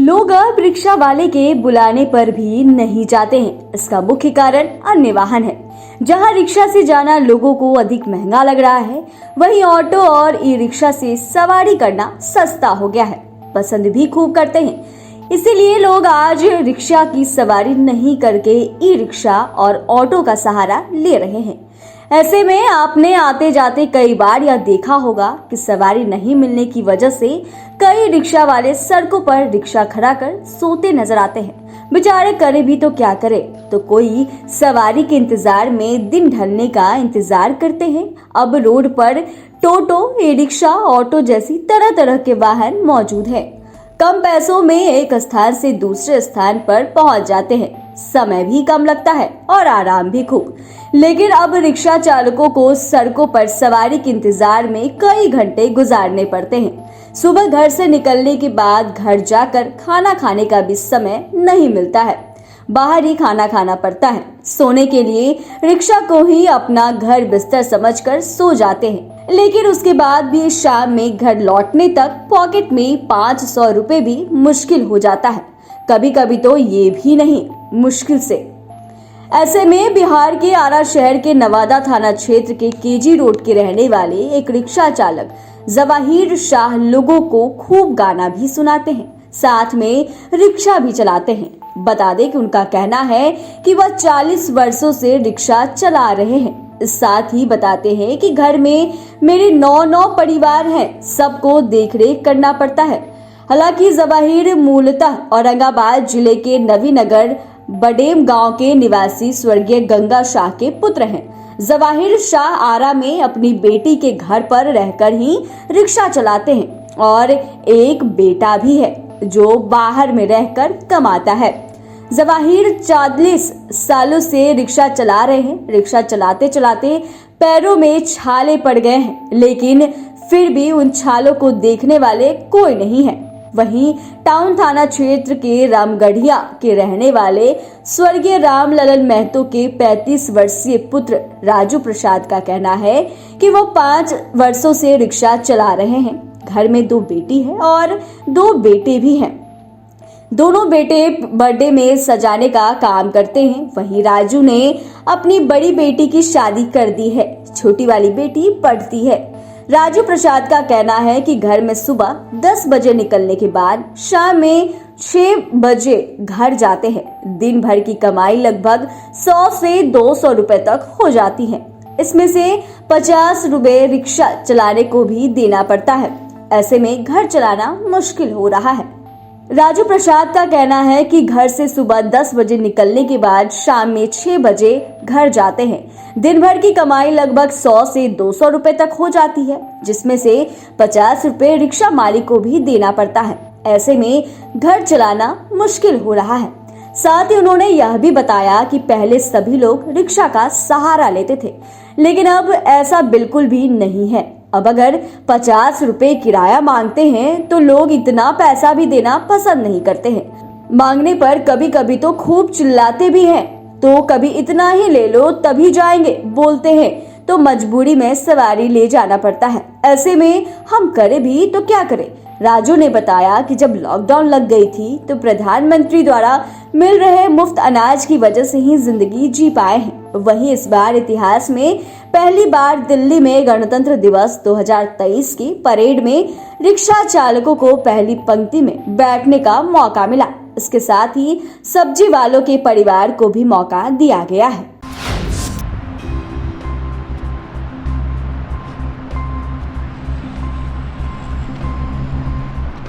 लोग अब रिक्शा वाले के बुलाने पर भी नहीं जाते हैं। इसका मुख्य कारण अन्य वाहन है। जहां रिक्शा से जाना लोगों को अधिक महंगा लग रहा है, वहीं ऑटो और ई रिक्शा से सवारी करना सस्ता हो गया है। पसंद भी खूब करते हैं, इसीलिए लोग आज रिक्शा की सवारी नहीं करके ई रिक्शा और ऑटो का सहारा ले रहे हैं। ऐसे में आपने आते जाते कई बार यह देखा होगा कि सवारी नहीं मिलने की वजह से कई रिक्शा वाले सड़कों पर रिक्शा खड़ा कर सोते नजर आते हैं। बेचारे करे भी तो क्या करे, तो कोई सवारी के इंतजार में दिन ढलने का इंतजार करते हैं। अब रोड पर टोटो, ई रिक्शा, ऑटो जैसी तरह तरह के वाहन मौजूद हैं। कम पैसों में एक स्थान से दूसरे स्थान पर पहुंच जाते हैं। समय भी कम लगता है और आराम भी खूब। लेकिन अब रिक्शा चालकों को सड़कों पर सवारी के इंतजार में कई घंटे गुजारने पड़ते हैं। सुबह घर से निकलने के बाद घर जाकर खाना खाने का भी समय नहीं मिलता है। बाहर ही खाना खाना पड़ता है। सोने के लिए रिक्शा को ही अपना घर बिस्तर समझकर सो जाते हैं। लेकिन उसके बाद भी शाम में घर लौटने तक पॉकेट में 500 रुपए भी मुश्किल हो जाता है। कभी कभी तो ये भी नहीं, मुश्किल से। ऐसे में बिहार के आरा शहर के नवादा थाना क्षेत्र के केजी रोड के रहने वाले एक रिक्शा चालक जवाहिर शाह लोगों को खूब गाना भी सुनाते हैं, साथ में रिक्शा भी चलाते हैं। बता दें कि उनका कहना है कि वह 40 वर्षों से रिक्शा चला रहे हैं। साथ ही बताते हैं कि घर में मेरे 9 परिवार हैं, सबको देखरेख करना पड़ता है। हालांकि जवाहिर मूलतः औरंगाबाद जिले के नवीनगर बडेम गांव के निवासी स्वर्गीय गंगा शाह के पुत्र हैं। जवाहिर शाह आरा में अपनी बेटी के घर पर रहकर ही रिक्शा चलाते हैं और एक बेटा भी है जो बाहर में रहकर कमाता है। जवाहिर 40 सालों से रिक्शा चला रहे हैं। रिक्शा चलाते चलाते पैरों में छाले पड़ गए हैं, लेकिन फिर भी उन छालों को देखने वाले कोई नहीं है। वहीं टाउन थाना क्षेत्र के रामगढ़िया के रहने वाले स्वर्गीय राम ललन महतो के 35 वर्षीय पुत्र राजू प्रसाद का कहना है कि वो 5 वर्षों से रिक्शा चला रहे हैं। घर में 2 बेटी है और 2 बेटे भी हैं। दोनों बेटे बर्थडे में सजाने का काम करते हैं। वहीं राजू ने अपनी बड़ी बेटी की शादी कर दी है, छोटी वाली बेटी पढ़ती है। राजू प्रसाद का कहना है कि घर में सुबह 10 बजे निकलने के बाद शाम में 6 बजे घर जाते हैं। दिन भर की कमाई लगभग 100 से 200 रुपए तक हो जाती है। इसमें से 50 रुपए रिक्शा चलाने को भी देना पड़ता है। ऐसे में घर चलाना मुश्किल हो रहा है। राजू प्रसाद का कहना है कि घर से सुबह 10 बजे निकलने के बाद शाम में 6 बजे घर जाते हैं। दिन भर की कमाई लगभग 100 से 200 रुपए तक हो जाती है, जिसमें से 50 रुपए रिक्शा मालिक को भी देना पड़ता है। ऐसे में घर चलाना मुश्किल हो रहा है। साथ ही उन्होंने यह भी बताया कि पहले सभी लोग रिक्शा का सहारा लेते थे, लेकिन अब ऐसा बिल्कुल भी नहीं है। अब अगर 50 रुपए किराया मांगते हैं तो लोग इतना पैसा भी देना पसंद नहीं करते हैं। मांगने पर कभी कभी तो खूब चिल्लाते भी हैं, तो कभी इतना ही ले लो तभी जाएंगे बोलते हैं, तो मजबूरी में सवारी ले जाना पड़ता है। ऐसे में हम करे भी तो क्या करें। राजू ने बताया कि जब लॉकडाउन लग गई थी तो प्रधानमंत्री द्वारा मिल रहे मुफ्त अनाज की वजह से ही जिंदगी जी पाए हैं। वहीं इस बार इतिहास में पहली बार दिल्ली में गणतंत्र दिवस 2023 की परेड में रिक्शा चालकों को पहली पंक्ति में बैठने का मौका मिला। इसके साथ ही सब्जी वालों के परिवार को भी मौका दिया गया है।